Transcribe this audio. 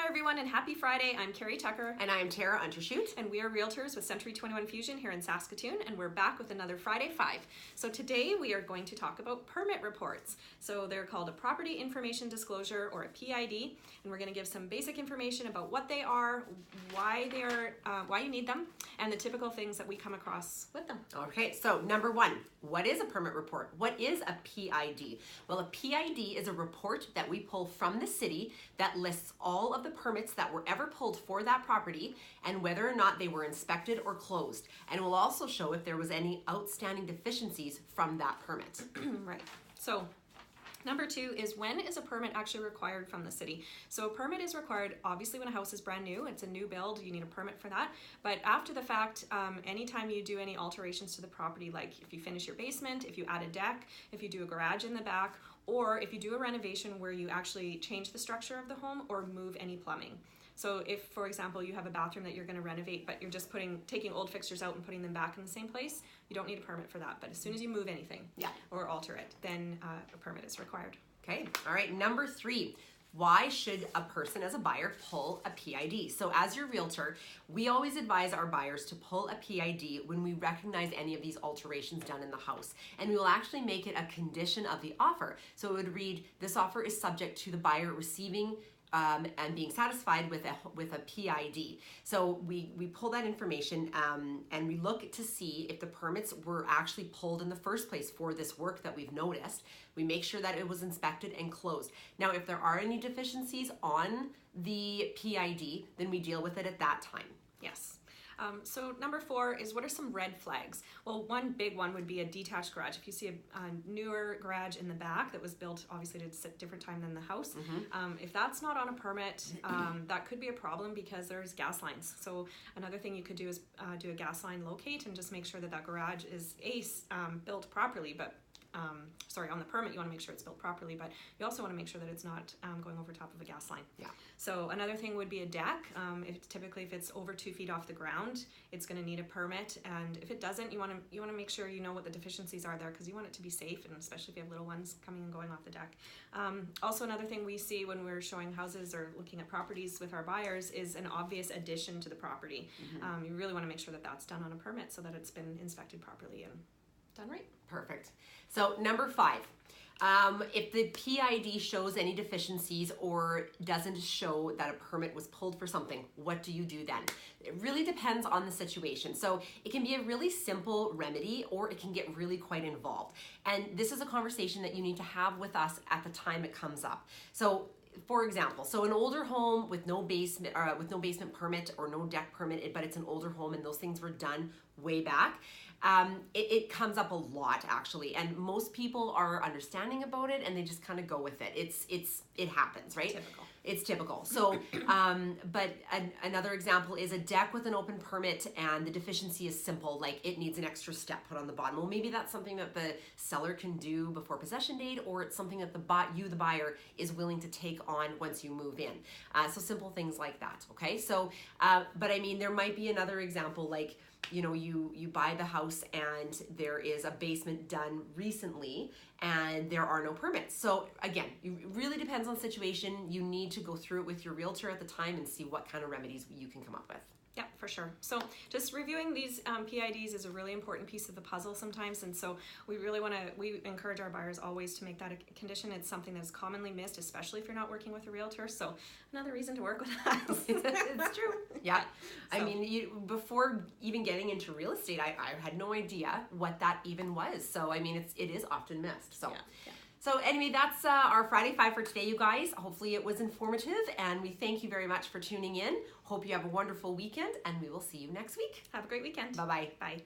Hi everyone and happy Friday. I'm Carrie Tucker. And I'm Tara Untershoot. And we are realtors with Century 21 Fusion here in Saskatoon, and we're back with another Friday 5. So today we are going to talk about permit reports. So they're called a Property Information Disclosure, or a PID, and we're going to give some basic information about what they are, why you need them, and the typical things that we come across with them. Okay, so number one, what is a permit report? What is a PID? Well, a PID is a report that we pull from the city that lists all of the permits that were ever pulled for that property and whether or not they were inspected or closed. And it will also show if there was any outstanding deficiencies from that permit. Right. So number 2 is, when is a permit actually required from the city? So a permit is required obviously when a house is brand new. It's a new build, you need a permit for that. But after the fact, anytime you do any alterations to the property, like if you finish your basement, if you add a deck, if you do a garage in the back, or if you do a renovation where you actually change the structure of the home or move any plumbing. So if, for example, you have a bathroom that you're going to renovate, but you're just taking old fixtures out and putting them back in the same place, you don't need a permit for that. But as soon as you move anything or alter it, then a permit is required. Okay, all right, number 3. Why should a person as a buyer pull a PID? So as your realtor, we always advise our buyers to pull a PID when we recognize any of these alterations done in the house. And we will actually make it a condition of the offer. So it would read, this offer is subject to the buyer receiving and being satisfied with a PID. So we pull that information and we look to see if the permits were actually pulled in the first place for this work that we've noticed. We make sure that it was inspected and closed. Now, if there are any deficiencies on the PID, then we deal with it at that time. Yes. So number 4 is, what are some red flags? Well, one big one would be a detached garage. If you see a newer garage in the back that was built obviously at a different time than the house, if that's not on a permit, that could be a problem because there's gas lines. So another thing you could do is do a gas line locate and just make sure that that garage is built properly, but on the permit you want to make sure it's built properly, but you also want to make sure that it's not going over top of a gas line. Yeah. So another thing would be a deck. If it's over 2 feet off the ground, it's going to need a permit, and if it doesn't, you want to make sure you know what the deficiencies are there, because you want it to be safe, and especially if you have little ones coming and going off the deck. Also, another thing we see when we're showing houses or looking at properties with our buyers is an obvious addition to the property. You really want to make sure that that's done on a permit so that it's been inspected properly and done right. Perfect. So number 5, if the PID shows any deficiencies or doesn't show that a permit was pulled for something, what do you do then? It really depends on the situation. So it can be a really simple remedy, or it can get really quite involved. And this is a conversation that you need to have with us at the time it comes up. So for example, an older home with no basement permit or no deck permit, but it's an older home and those things were done way back. It comes up a lot actually, and most people are understanding about it and they just kind of go with it. It happens, right? It's typical. So, but another example is a deck with an open permit and the deficiency is simple, like it needs an extra step put on the bottom. Well, maybe that's something that the seller can do before possession date, or it's something that the buyer, is willing to take on once you move in. So simple things like that, okay? So, but I mean, there might be another example, like, you know, you buy the house and there is a basement done recently and there are no permits. So again, it really depends on the situation. You need to go through it with your realtor at the time and see what kind of remedies you can come up with. Yeah, for sure. So just reviewing these PIDs is a really important piece of the puzzle sometimes, and so we encourage our buyers always to make that a condition. It's something that's commonly missed, especially if you're not working with a realtor. So another reason to work with us. It's true. Yeah. So, I mean, before even getting into real estate, I had no idea what that even was. So I mean, it is often missed. So. Yeah. So anyway, that's our Friday 5 for today, you guys. Hopefully it was informative, and we thank you very much for tuning in. Hope you have a wonderful weekend, and we will see you next week. Have a great weekend. Bye-bye. Bye.